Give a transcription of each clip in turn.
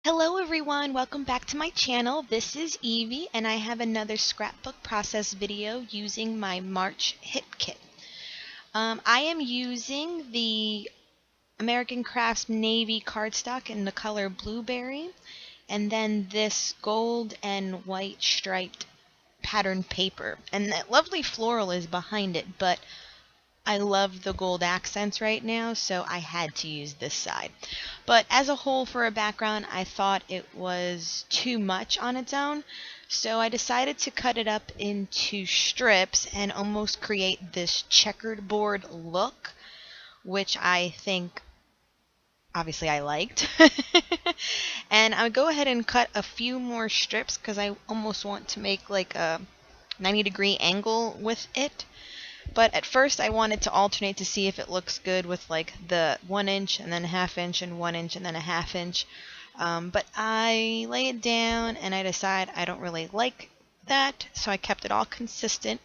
Hello everyone, welcome back to my channel. This is Evie and I have another scrapbook process video using my March hit kit. I am using the American Crafts Navy cardstock in the color Blueberry and then this gold and white striped pattern paper. And that lovely floral is behind it, but I love the gold accents right now, so I had to use this side. But as a whole for a background, I thought it was too much on its own, so I decided to cut it up into strips and almost create this checkered board look, which I think obviously I liked. And I'll go ahead and cut a few more strips because I almost want to make like a 90-degree angle with it. But at first I wanted to alternate to see if it looks good with like the 1 inch and then a ½ inch and 1 inch and then a ½ inch. But I lay it down and I decide I don't really like that, so I kept it all consistent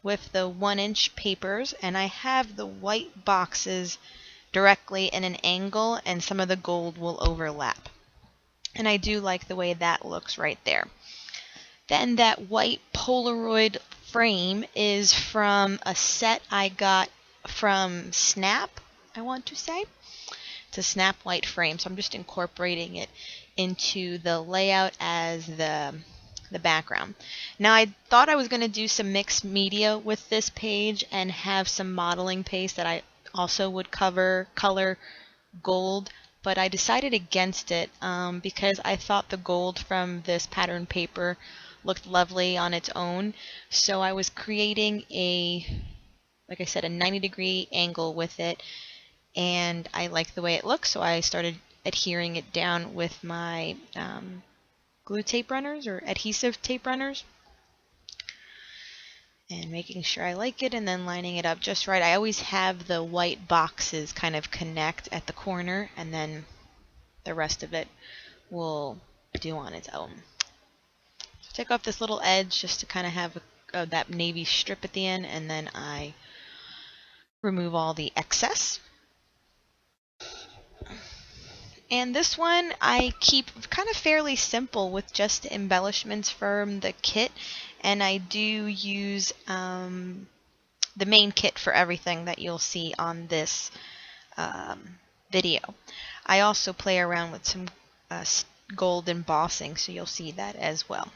with the 1 inch papers, and I have the white boxes directly in an angle and some of the gold will overlap. And I do like the way that looks right there. Then that white Polaroid frame is from a set I got from Snap, I want to say. It's a Snap white frame, so I'm just incorporating it into the layout as the background. Now I thought I was going to do some mixed media with this page and have some modeling paste that I also would color gold, but I decided against it because I thought the gold from this pattern paper looked lovely on its own. So I was creating like I said, a 90-degree angle with it, and I liked the way it looked, so I started adhering it down with my glue tape runners or adhesive tape runners, and making sure I like it and then lining it up just right. I always have the white boxes kind of connect at the corner, and then the rest of it will do on its own. So take off this little edge just to kind of have that navy strip at the end, and then I remove all the excess. And this one I keep kind of fairly simple with just embellishments from the kit, and I do use the main kit for everything that you'll see on this video. I also play around with some gold embossing, so you'll see that as well.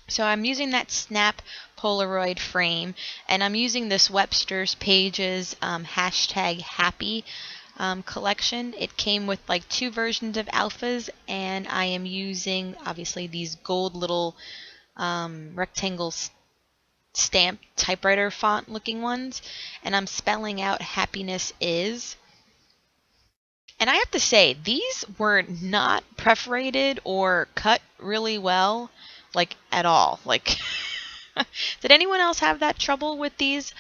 So I'm using that Snap Polaroid frame, and I'm using this Webster's Pages #happy collection. It came with like 2 versions of alphas, and I am using obviously these gold little rectangle stamp typewriter font looking ones, and I'm spelling out happiness is. And I have to say, these were not perforated or cut really well, like at all. Like, did anyone else have that trouble with these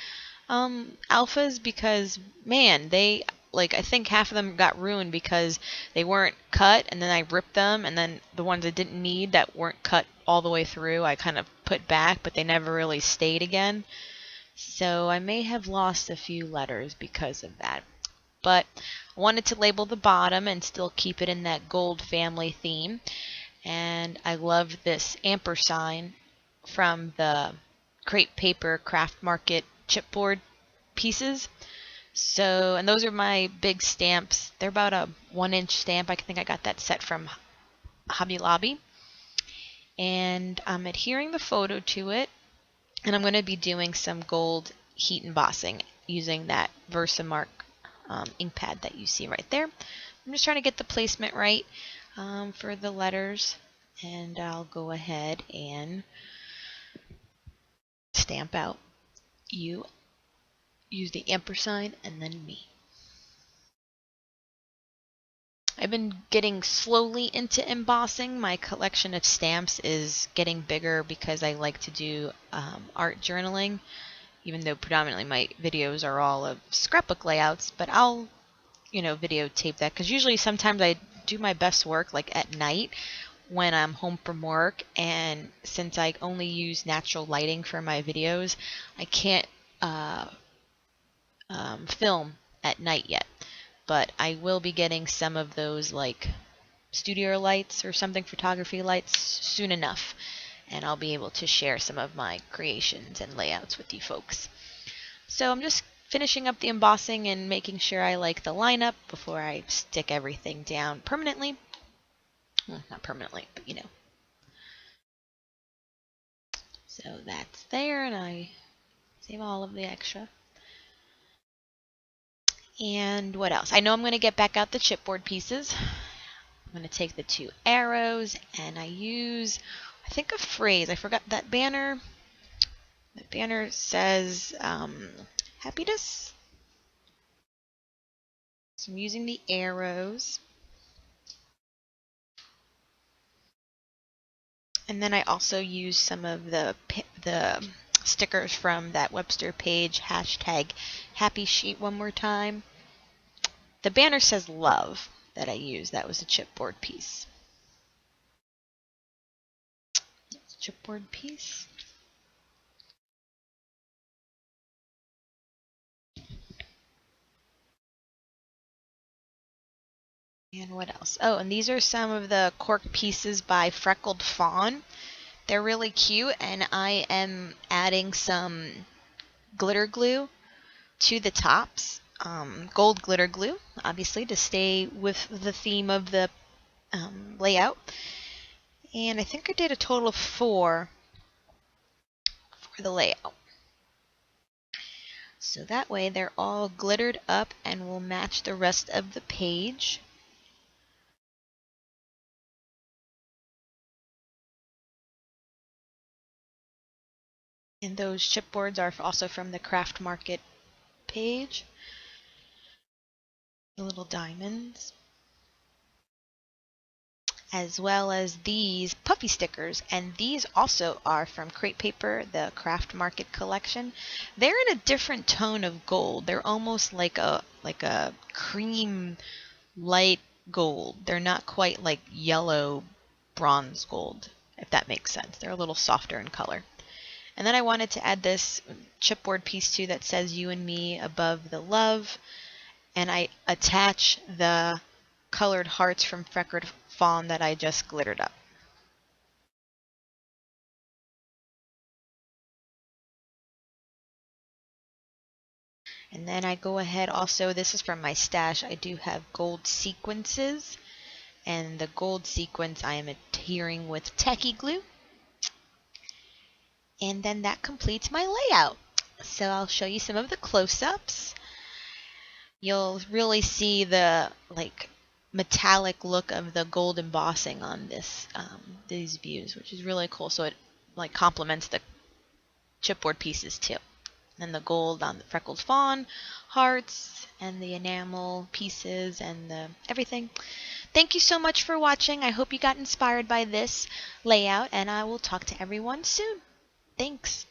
alphas? Because man, they like, I think half of them got ruined because they weren't cut, and then I ripped them, and then the ones I didn't need that weren't cut all the way through I kind of put back, but they never really stayed again. So I may have lost a few letters because of that. But I wanted to label the bottom and still keep it in that gold family theme. And I love this ampersand from the Crepe Paper Craft Market chipboard pieces. So, and those are my big stamps. They're about a 1 inch stamp. I think I got that set from Hobby Lobby. And I'm adhering the photo to it. And I'm going to be doing some gold heat embossing using that Versamark ink pad that you see right there. I'm just trying to get the placement right for the letters, and I'll go ahead and stamp out you, use the ampersand, and then me. I've been getting slowly into embossing. My collection of stamps is getting bigger because I like to do art journaling, even though predominantly my videos are all of scrapbook layouts, but I'll, videotape that, because usually sometimes I do my best work like at night when I'm home from work, and since I only use natural lighting for my videos, I can't film at night yet. But I will be getting some of those like studio lights or something, photography lights, soon enough. And I'll be able to share some of my creations and layouts with you folks. So I'm just finishing up the embossing and making sure I like the lineup before I stick everything down permanently. Well, not permanently, but you know. So that's there, and I save all of the extra. And what else? I know I'm going to get back out the chipboard pieces. I'm going to take the 2 arrows, and I use, I think, a phrase. I forgot that banner. The banner says happiness. So I'm using the arrows. And then I also use some of the stickers from that Webster page, hashtag happy sheet one more time. The banner says love that I used. That was a chipboard piece. Chipboard piece. And what else? Oh, and these are some of the cork pieces by Freckled Fawn. They're really cute, and I am adding some glitter glue to the tops. Gold glitter glue, obviously, to stay with the theme of the layout. And I think I did a total of 4 for the layout. So that way they're all glittered up and will match the rest of the page. And those chipboards are also from the Craft Market page. The little diamonds. As well as these puffy stickers, and these also are from Crate Paper, the Craft Market collection. They're in a different tone of gold. They're almost like a cream light gold. They're not quite like yellow bronze gold, if that makes sense. They're a little softer in color. And then I wanted to add this chipboard piece too that says you and me above the love, and I attach the colored hearts from Freckled Fawn that I just glittered up. And then I go ahead also, this is from my stash, I do have gold sequences, and the gold sequence I am adhering with Techie glue. And then that completes my layout. So I'll show you some of the close-ups. You'll really see the metallic look of the gold embossing on this these views, which is really cool. So it complements the chipboard pieces too. And the gold on the Freckled Fawn hearts and the enamel pieces and the everything. Thank you so much for watching. I hope you got inspired by this layout, and I will talk to everyone soon. Thanks.